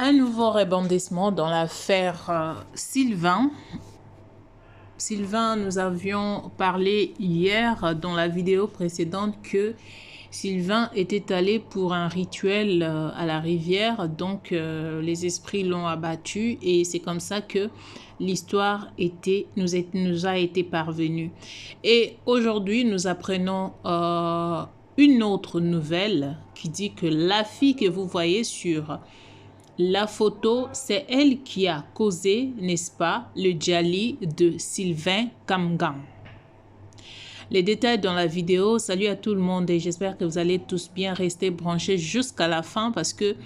Un nouveau rebondissement dans l'affaire Sylvain. Sylvain, nous avions parlé hier dans la vidéo précédente que Sylvain était allé pour un rituel à la rivière, donc les esprits l'ont abattu et c'est comme ça que l'histoire nous a été parvenue. Et aujourd'hui, nous apprenons une autre nouvelle qui dit que la fille que vous voyez sur la photo, c'est elle qui a causé, n'est-ce pas, le djali de Sylvain Kamgang. Les détails dans la vidéo. Salut à tout le monde et j'espère que vous allez tous bien rester branchés jusqu'à la fin parce que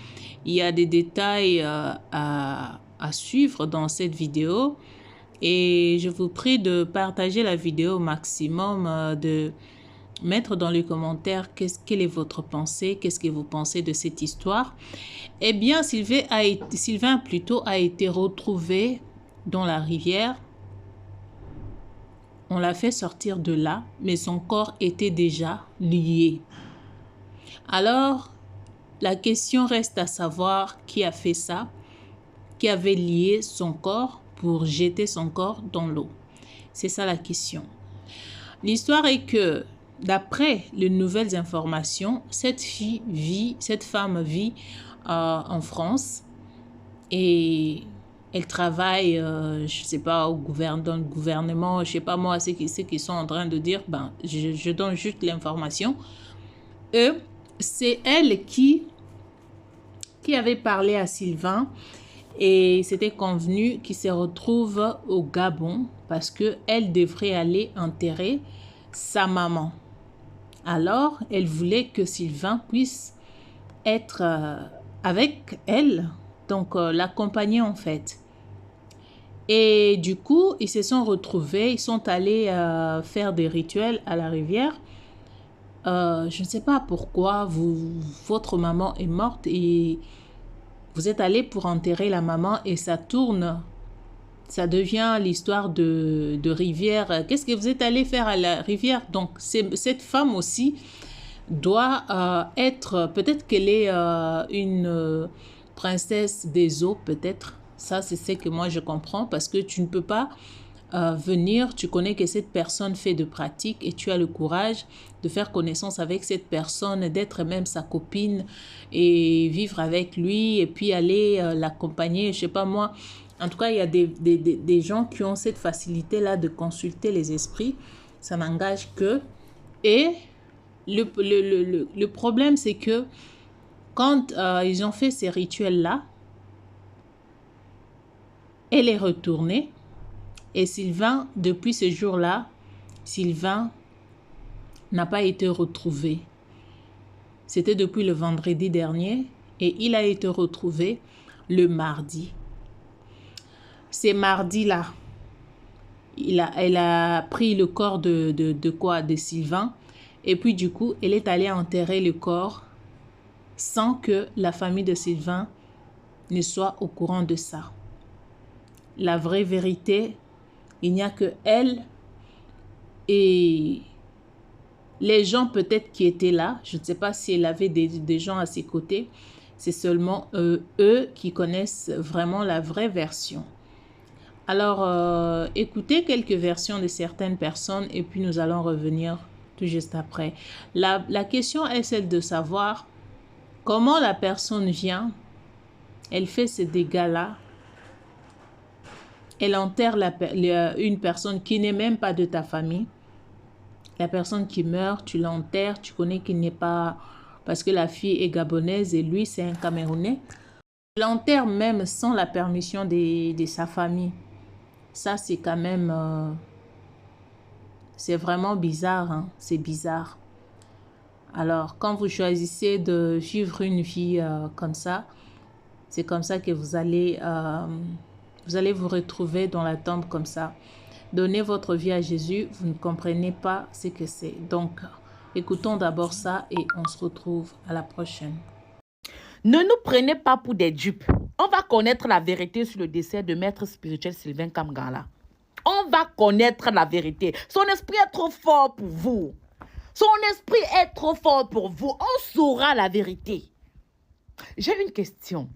il y a des détails à suivre dans cette vidéo. Et je vous prie de partager la vidéo au maximum, de mettre dans les commentaires quelle est votre pensée, qu'est-ce que vous pensez de cette histoire. Eh bien, Sylvain plutôt a été retrouvé dans la rivière. On l'a fait sortir de là, mais son corps était déjà lié. Alors, la question reste à savoir qui a fait ça, qui avait lié son corps pour jeter son corps dans l'eau. C'est ça la question. L'histoire est que, d'après les nouvelles informations, cette femme vit en France et elle travaille, je ne sais pas, dans le gouvernement, je ne sais pas moi, ce qu'ils sont en train de dire, je donne juste l'information. C'est elle qui avait parlé à Sylvain et c'était convenu qu'il se retrouve au Gabon parce qu'elle devrait aller enterrer sa maman. Alors, elle voulait que Sylvain puisse être avec elle, donc l'accompagner en fait. Et du coup, ils se sont retrouvés, ils sont allés faire des rituels à la rivière. Je ne sais pas pourquoi votre maman est morte et vous êtes allés pour enterrer la maman et ça tourne. Ça devient l'histoire de rivière. Qu'est-ce que vous êtes allés faire à la rivière? Donc, cette femme aussi doit être, peut-être qu'elle est une princesse des eaux, peut-être. Ça, c'est ce que moi, je comprends parce que tu ne peux pas venir, tu connais que cette personne fait de pratique et tu as le courage de faire connaissance avec cette personne, d'être même sa copine et vivre avec lui et puis aller l'accompagner, je sais pas moi. En tout cas, il y a des gens qui ont cette facilité-là de consulter les esprits. Ça n'engage que. Et le problème, c'est que quand ils ont fait ces rituels-là, elle est retournée. Et Sylvain, depuis ce jour-là, Sylvain n'a pas été retrouvé. C'était depuis le vendredi dernier et il a été retrouvé le mardi. C'est mardi-là, elle a pris le corps de Sylvain et puis du coup, elle est allée enterrer le corps sans que la famille de Sylvain ne soit au courant de ça. La vraie vérité, il n'y a que elle et les gens peut-être qui étaient là. Je ne sais pas si elle avait des gens à ses côtés. C'est seulement eux qui connaissent vraiment la vraie version. Alors, écoutez quelques versions de certaines personnes et puis nous allons revenir tout juste après. La question est celle de savoir comment la personne vient, elle fait ces dégâts-là, elle enterre une personne qui n'est même pas de ta famille. La personne qui meurt, tu l'enterres, tu connais qu'il n'est pas... Parce que la fille est gabonaise et lui, c'est un Camerounais. Tu l'enterres même sans la permission de sa famille. Ça, c'est quand même... c'est vraiment bizarre, hein? C'est bizarre. Alors, quand vous choisissez de vivre une vie comme ça, c'est comme ça que vous allez vous retrouver dans la tombe comme ça. Donnez votre vie à Jésus, vous ne comprenez pas ce que c'est. Donc, écoutons d'abord ça et on se retrouve à la prochaine. Ne nous prenez pas pour des dupes. On va connaître la vérité sur le décès de maître spirituel Sylvain Kamgang. On va connaître la vérité. Son esprit est trop fort pour vous. Son esprit est trop fort pour vous. On saura la vérité. J'ai une question.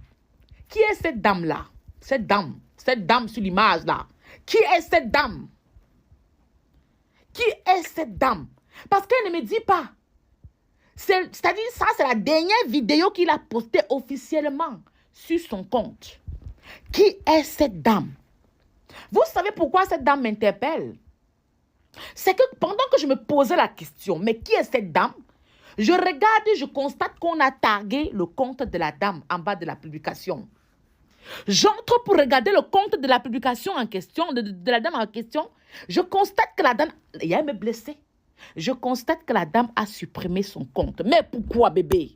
Qui est cette dame-là? Cette dame sur l'image-là. Qui est cette dame? Qui est cette dame? Parce qu'elle ne me dit pas. C'est-à-dire, ça, c'est la dernière vidéo qu'il a postée officiellement sur son compte. Qui est cette dame? Vous savez pourquoi cette dame m'interpelle? C'est que pendant que je me posais la question, mais qui est cette dame? Je regarde et je constate qu'on a tagué le compte de la dame en bas de la publication. J'entre pour regarder le compte de la publication en question, de la dame en question. Je constate que la dame, il y a me blessé. Je constate que la dame a supprimé son compte. Mais pourquoi, bébé?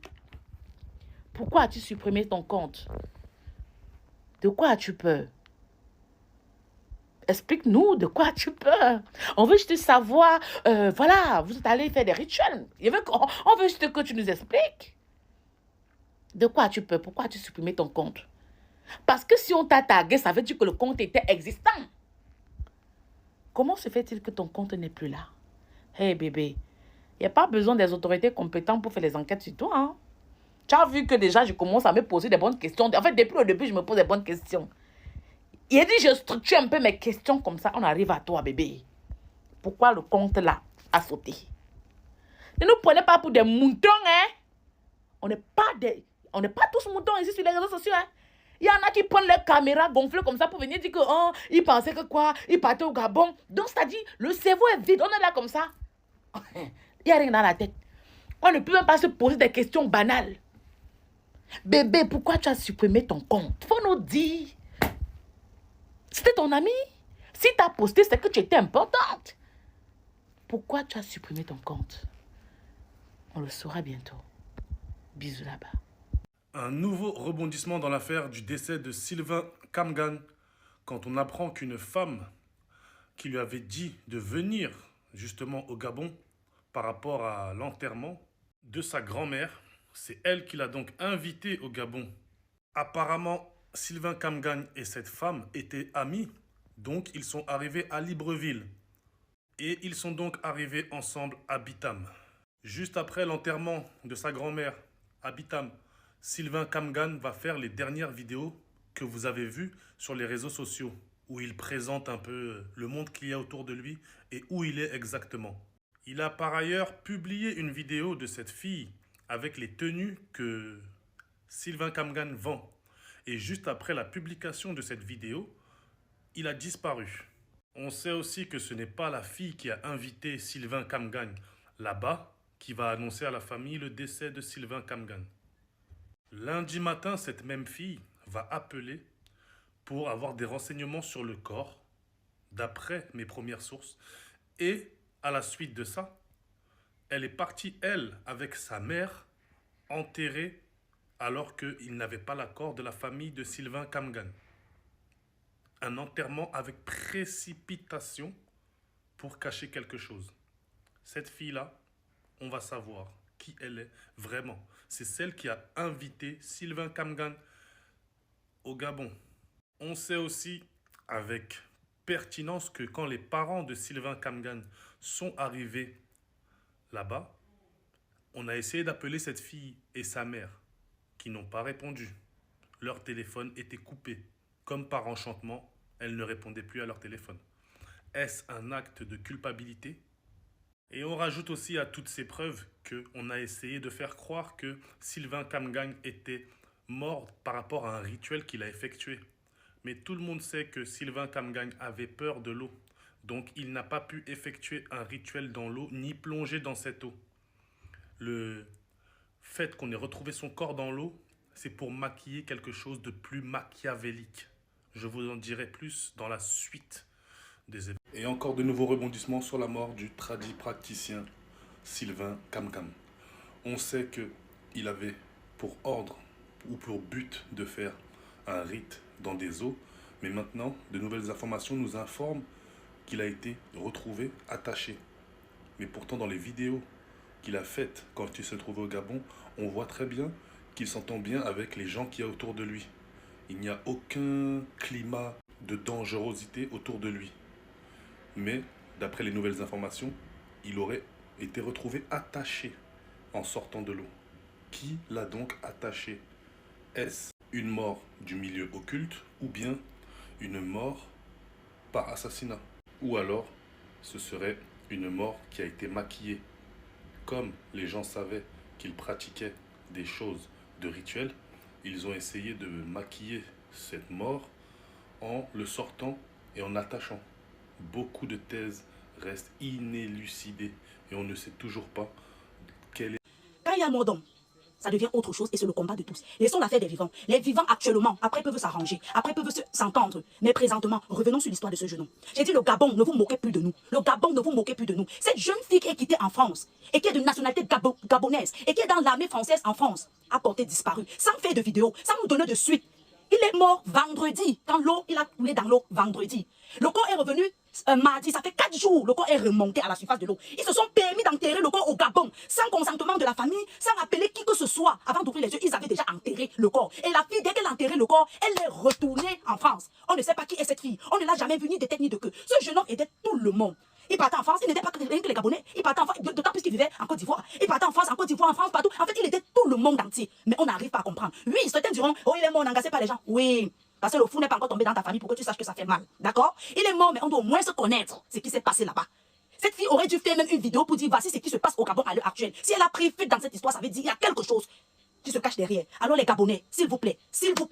Pourquoi as-tu supprimé ton compte? De quoi as-tu peur? Explique-nous de quoi tu peur. On veut juste savoir, voilà, vous êtes allé faire des rituels. On veut juste que tu nous expliques. De quoi tu peur? Pourquoi as-tu supprimé ton compte? Parce que si on t'a tagué, ça veut dire que le compte était existant. Comment se fait-il que ton compte n'est plus là? Hey bébé, il n'y a pas besoin des autorités compétentes pour faire les enquêtes sur toi. Hein? Tu as vu que déjà, je commence à me poser des bonnes questions. En fait, depuis le début, je me pose des bonnes questions. Il a dit, je structure un peu mes questions comme ça. On arrive à toi, bébé. Pourquoi le compte là a sauté? Ne nous prenez pas pour des moutons, hein? On n'est pas tous moutons ici sur les réseaux sociaux, hein? Il y en a qui prennent leur caméra gonflée comme ça pour venir dire que, oh, ils pensaient que quoi? Ils partaient au Gabon. Donc, c'est-à-dire, le cerveau est vide. On est là comme ça. Il n'y a rien dans la tête. On ne peut même pas se poser des questions banales. Bébé, pourquoi tu as supprimé ton compte? Faut nous dire. C'était ton ami. Si tu as posté, c'est que tu étais importante. Pourquoi tu as supprimé ton compte? On le saura bientôt. Bisous là-bas. Un nouveau rebondissement dans l'affaire du décès de Sylvain Kamgan, quand on apprend qu'une femme qui lui avait dit de venir justement au Gabon par rapport à l'enterrement de sa grand-mère, c'est elle qui l'a donc invité au Gabon. Apparemment, Sylvain Kamgan et cette femme étaient amis, donc ils sont arrivés à Libreville. Et ils sont donc arrivés ensemble à Bitam. Juste après l'enterrement de sa grand-mère à Bitam, Sylvain Kamgan va faire les dernières vidéos que vous avez vues sur les réseaux sociaux, où il présente un peu le monde qu'il y a autour de lui et où il est exactement. Il a par ailleurs publié une vidéo de cette fille avec les tenues que Sylvain Kamgan vend. Et juste après la publication de cette vidéo, il a disparu. On sait aussi que ce n'est pas la fille qui a invité Sylvain Kamgan là-bas qui va annoncer à la famille le décès de Sylvain Kamgan. Lundi matin, cette même fille va appeler pour avoir des renseignements sur le corps, d'après mes premières sources. Et à la suite de ça, elle est partie, elle, avec sa mère, enterrée alors qu'il n'avait pas l'accord de la famille de Sylvain Kamgan. Un enterrement avec précipitation pour cacher quelque chose. Cette fille-là, on va savoir qui elle est vraiment. C'est celle qui a invité Sylvain Kamgan au Gabon. On sait aussi avec pertinence que quand les parents de Sylvain Kamgan sont arrivés là-bas, on a essayé d'appeler cette fille et sa mère qui n'ont pas répondu. Leur téléphone était coupé. Comme par enchantement, elles ne répondaient plus à leur téléphone. Est-ce un acte de culpabilité? Et on rajoute aussi à toutes ces preuves qu'on a essayé de faire croire que Sylvain Kamgan était mort par rapport à un rituel qu'il a effectué. Mais tout le monde sait que Sylvain Kamgan avait peur de l'eau. Donc il n'a pas pu effectuer un rituel dans l'eau ni plonger dans cette eau. Le fait qu'on ait retrouvé son corps dans l'eau, c'est pour maquiller quelque chose de plus machiavélique. Je vous en dirai plus dans la suite des événements. Et encore de nouveaux rebondissements sur la mort du praticien Sylvain Kamgan. On sait qu'il avait pour ordre ou pour but de faire un rite dans des eaux, mais maintenant, de nouvelles informations nous informent qu'il a été retrouvé attaché. Mais pourtant, dans les vidéos qu'il a faites quand il se trouvait au Gabon, on voit très bien qu'il s'entend bien avec les gens qu'il y a autour de lui. Il n'y a aucun climat de dangerosité autour de lui. Mais, d'après les nouvelles informations, il aurait été retrouvé attaché en sortant de l'eau. Qui l'a donc attaché? Est-ce une mort du milieu occulte ou bien une mort par assassinat. Ou alors, ce serait une mort qui a été maquillée. Comme les gens savaient qu'ils pratiquaient des choses de rituel, ils ont essayé de maquiller cette mort en le sortant et en attachant. Beaucoup de thèses restent inélucidées et on ne sait toujours pas quelle est... Quand il y a mort d'homme, ça devient autre chose et c'est le combat de tous. Laissons l'affaire des vivants. Les vivants actuellement, après peuvent s'arranger, après peuvent s'entendre. Mais présentement, revenons sur l'histoire de ce jeune homme. J'ai dit le Gabon, ne vous moquez plus de nous. Le Gabon, ne vous moquez plus de nous. Cette jeune fille qui est quittée en France et qui est de nationalité gabonaise et qui est dans l'armée française en France, a porté disparu, sans faire de vidéo, sans nous donner de suite. Il est mort vendredi, quand l'eau, il a coulé dans l'eau vendredi. Le corps est revenu mardi, ça fait 4 jours, le corps est remonté à la surface de l'eau. Ils se sont permis d'enterrer le corps au Gabon, sans consentement de la famille, sans appeler qui que ce soit. Avant d'ouvrir les yeux, ils avaient déjà enterré le corps. Et la fille, dès qu'elle a enterré le corps, elle est retournée en France. On ne sait pas qui est cette fille. On ne l'a jamais vue ni de tête ni de queue. Ce jeune homme aidait tout le monde. Il partait en France, il n'était pas rien que les Gabonais. Il partait en France, d'autant plus qu'il vivait en Côte d'Ivoire. Il partait en France, en France, partout. En fait, il aidait tout le monde entier. Mais on n'arrive pas à comprendre. Oui, certains diront, oh, il est mort, n'engagez pas les gens. Oui, parce que le fou n'est pas encore tombé dans ta famille pour que tu saches que ça fait mal. D'accord? Il est mort, mais on doit au moins se connaître ce qui s'est passé là-bas. Cette fille aurait dû faire même une vidéo pour dire, voici ce qui se passe au Gabon à l'heure actuelle. Si elle a pris fuite dans cette histoire, ça veut dire qu'il y a quelque chose qui se cache derrière. Alors les Gabonais, s'il vous plaît,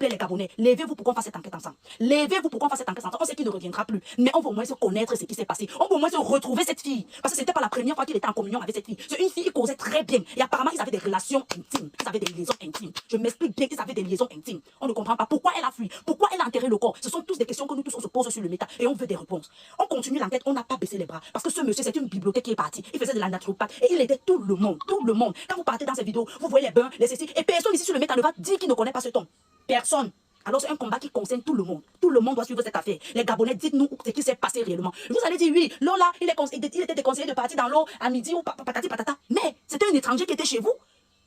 les Gabonais, levez-vous pour qu'on fasse cette enquête ensemble. Levez-vous pour qu'on fasse cette enquête ensemble. On sait qu'il ne reviendra plus, mais on va au moins se connaître ce qui s'est passé. On va au moins se retrouver cette fille. Parce que c'était pas la première fois qu'il était en communion avec cette fille. C'est une fille qui causait très bien. Et apparemment, ils avaient des relations intimes. Ils avaient des liaisons intimes. Je m'explique bien qu'ils avaient des liaisons intimes. On ne comprend pas pourquoi elle a fui, pourquoi elle a enterré le corps. Ce sont tous des questions que nous tous on se pose sur le méta et on veut des réponses. On continue l'enquête, on n'a pas baissé les bras. Parce que ce monsieur, c'est une bibliothèque qui est partie. Il faisait de la naturopathie et il aidait tout le monde. Tout le monde. Quand vous partez dans ces vidéos, vous voyez les bains, les ceci. Et personne ici sur le méta ne va dire qu'il ne connaît pas ce homme. Personne. Alors c'est un combat qui concerne tout le monde. Tout le monde doit suivre cette affaire. Les Gabonais, dites-nous ce qui s'est passé réellement. Vous allez dire oui, l'eau là, il était déconseillé de partir dans l'eau à midi ou patati patata. Mais c'était un étranger qui était chez vous.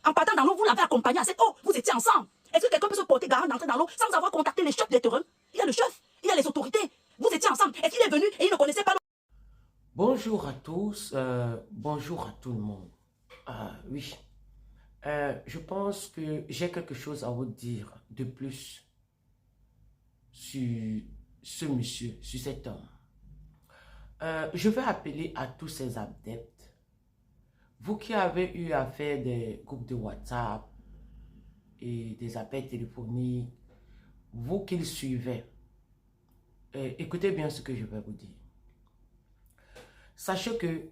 En partant dans l'eau, vous l'avez accompagné à cette eau. Vous étiez ensemble. Est-ce que quelqu'un peut se porter garant d'entrer dans l'eau sans avoir contacté les chefs des terrains? Il y a le chef, il y a les autorités. Vous étiez ensemble. Est-ce qu'il est venu et il ne connaissait pas l'eau? Bonjour à tous, bonjour à tout le monde. Oui. Je pense que j'ai quelque chose à vous dire de plus sur ce monsieur, sur cet homme. Je vais appeler à tous ces adeptes. Vous qui avez eu à faire des groupes de WhatsApp et des appels téléphoniques, vous qui le suivez, écoutez bien ce que je vais vous dire. Sachez que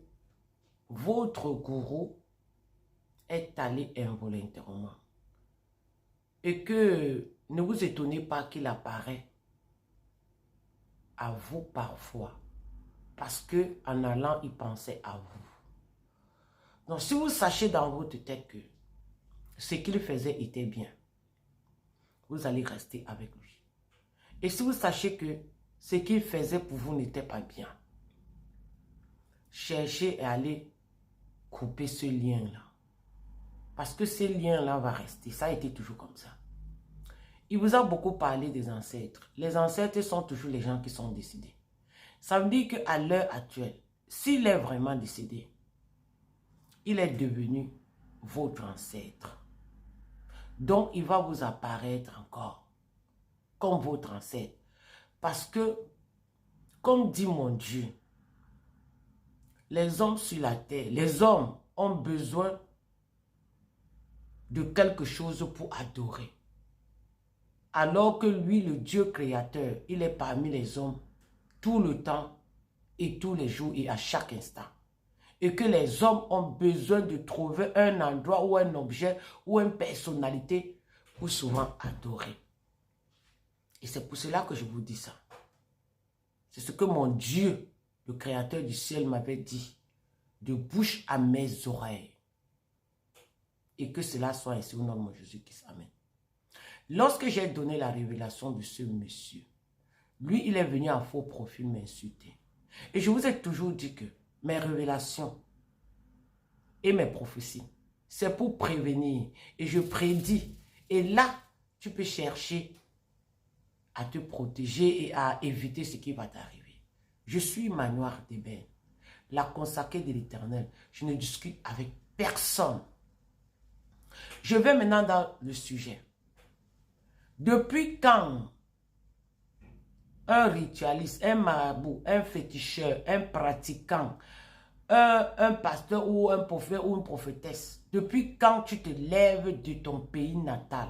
votre gourou est allé involontairement et que ne vous étonnez pas qu'il apparaît à vous parfois parce que en allant il pensait à vous. Donc si vous sachez dans votre tête que ce qu'il faisait était bien, vous allez rester avec lui. Et si vous sachez que ce qu'il faisait pour vous n'était pas bien, cherchez à aller couper ce lien-là. Parce que ce lien-là va rester. Ça a été toujours comme ça. Il vous a beaucoup parlé des ancêtres. Les ancêtres sont toujours les gens qui sont décédés. Ça veut dire qu'à l'heure actuelle, s'il est vraiment décédé, il est devenu votre ancêtre. Donc, il va vous apparaître encore comme votre ancêtre. Parce que, comme dit mon Dieu, les hommes sur la terre, les hommes ont besoin de quelque chose pour adorer. Alors que lui, le Dieu créateur, il est parmi les hommes tout le temps et tous les jours et à chaque instant. Et que les hommes ont besoin de trouver un endroit ou un objet ou une personnalité pour souvent adorer. Et c'est pour cela que je vous dis ça. C'est ce que mon Dieu, le créateur du ciel, m'avait dit de bouche à mes oreilles. Et que cela soit ainsi au nom de mon Jésus-Christ. Amen. Lorsque j'ai donné la révélation de ce monsieur, lui, il est venu en faux profil m'insulter. Et je vous ai toujours dit que mes révélations et mes prophéties, c'est pour prévenir. Et je prédis. Et là, tu peux chercher à te protéger et à éviter ce qui va t'arriver. Je suis Manoir d'ébène, la consacrée de l'Éternel. Je ne discute avec personne. Je vais maintenant dans le sujet. Depuis quand un ritualiste, un marabout, un féticheur, un pratiquant, un pasteur ou un prophète ou une prophétesse, depuis quand tu te lèves de ton pays natal,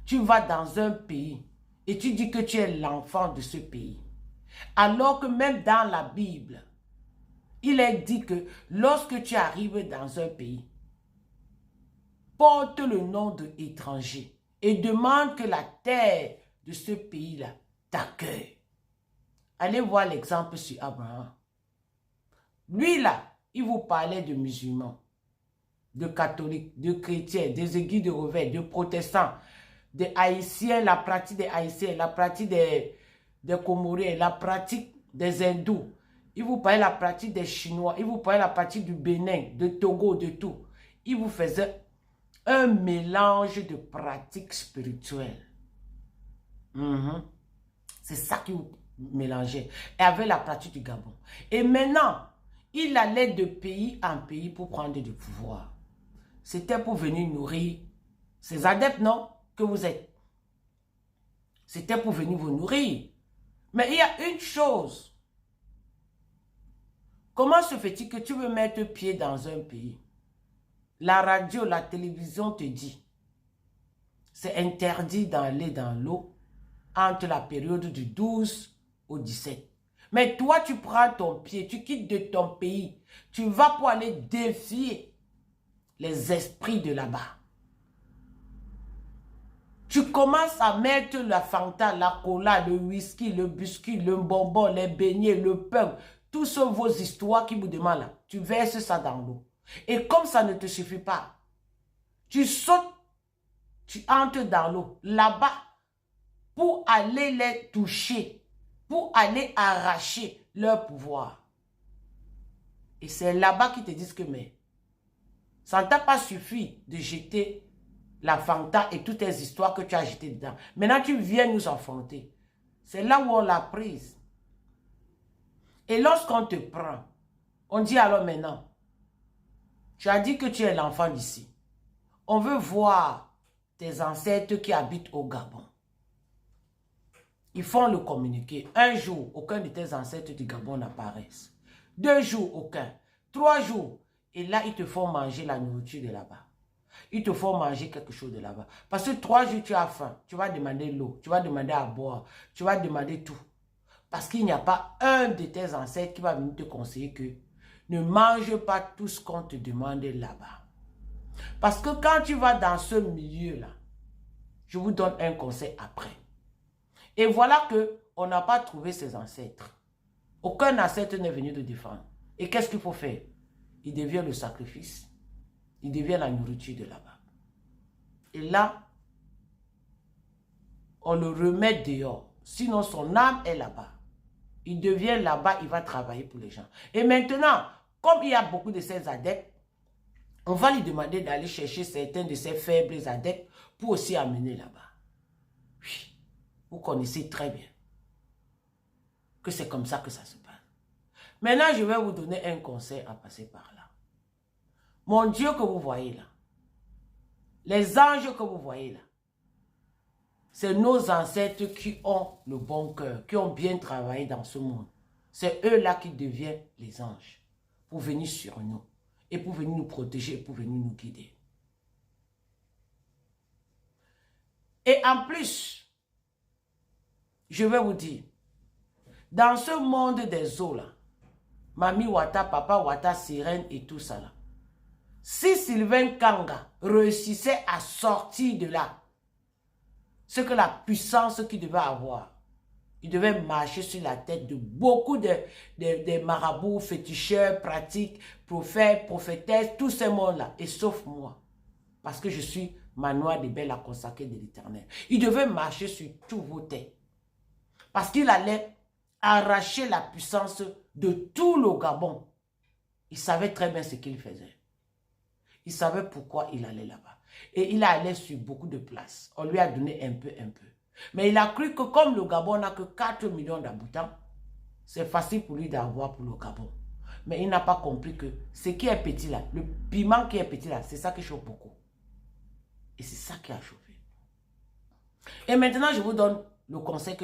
tu vas dans un pays et tu dis que tu es l'enfant de ce pays, alors que même dans la Bible, il est dit que lorsque tu arrives dans un pays, porte le nom de étranger et demande que la terre de ce pays-là t'accueille. Allez voir l'exemple sur Abraham. Lui là, il vous parlait de musulmans, de catholiques, de chrétiens, des églises de revers, de protestants, des haïtiens, la pratique des haïtiens, la pratique des Comoriens, la pratique des hindous. Il vous parlait de la pratique des chinois, il vous parlait de la pratique du Bénin, de Togo, de tout. Il vous faisait un mélange de pratiques spirituelles. C'est ça qui vous mélangeait. Et avec la pratique du Gabon. Et maintenant, il allait de pays en pays pour prendre du pouvoir. C'était pour venir nourrir ces adeptes, non? Que vous êtes. C'était pour venir vous nourrir. Mais il y a une chose. Comment se fait-il que tu veux mettre pied dans un pays? La radio, la télévision te dit, c'est interdit d'aller dans l'eau entre la période du 12 au 17. Mais toi, tu prends ton pied, tu quittes de ton pays, tu vas pour aller défier les esprits de là-bas. Tu commences à mettre la Fanta, la cola, le whisky, le biscuit, le bonbon, les beignets, le pain, toutes vos histoires qui vous demandent là, tu verses ça dans l'eau. Et comme ça ne te suffit pas, tu sautes, tu entres dans l'eau, là-bas, pour aller les toucher, pour aller arracher leur pouvoir. Et c'est là-bas qu'ils te disent que, mais, ça ne t'a pas suffi de jeter la Fanta et toutes tes histoires que tu as jetées dedans. Maintenant, tu viens nous affronter. C'est là où on l'a prise. Et lorsqu'on te prend, on dit alors maintenant, tu as dit que tu es l'enfant d'ici. On veut voir tes ancêtres qui habitent au Gabon. Ils font le communiqué. Un jour, aucun de tes ancêtres du Gabon n'apparaissent. 2 jours, aucun. 3 jours. Et là, ils te font manger la nourriture de là-bas. Ils te font manger quelque chose de là-bas. Parce que 3 jours, tu as faim. Tu vas demander l'eau. Tu vas demander à boire. Tu vas demander tout. Parce qu'il n'y a pas un de tes ancêtres qui va venir te conseiller que ne mange pas tout ce qu'on te demande là-bas. Parce que quand tu vas dans ce milieu-là, je vous donne un conseil après. Et voilà qu'on n'a pas trouvé ses ancêtres. Aucun ancêtre n'est venu te défendre. Et qu'est-ce qu'il faut faire? Il devient le sacrifice. Il devient la nourriture de là-bas. Et là, on le remet dehors. Sinon, son âme est là-bas. Il devient là-bas, il va travailler pour les gens. Et maintenant, comme il y a beaucoup de ces adeptes, on va lui demander d'aller chercher certains de ces faibles adeptes pour aussi amener là-bas. Oui, vous connaissez très bien que c'est comme ça que ça se passe. Maintenant, je vais vous donner un conseil à passer par là. Mon Dieu que vous voyez là, les anges que vous voyez là, c'est nos ancêtres qui ont le bon cœur, qui ont bien travaillé dans ce monde. C'est eux-là qui deviennent les anges pour venir sur nous et pour venir nous protéger et pour venir nous guider. Et en plus, je vais vous dire, dans ce monde des eaux là, Mami Wata, Papa Wata, Sirène et tout ça là, si Sylvain Kanga réussissait à sortir de là, ce que la puissance qu'il devait avoir, il devait marcher sur la tête de beaucoup de marabouts, féticheurs, pratiques, prophètes, prophétesses, tous ces mondes-là, et sauf moi, parce que je suis Manoir de Belle, la consacrée de l'Éternel. Il devait marcher sur tous vos têtes, parce qu'il allait arracher la puissance de tout le Gabon. Il savait très bien ce qu'il faisait. Il savait pourquoi il allait là-bas. Et il allait sur beaucoup de places. On lui a donné un peu. Mais il a cru que comme le Gabon n'a que 4 millions d'habitants, c'est facile pour lui d'avoir pour le Gabon. Mais il n'a pas compris que ce qui est petit là, le piment qui est petit là, c'est ça qui chauffe beaucoup. Et c'est ça qui a chauffé. Et maintenant, je vous donne le conseil que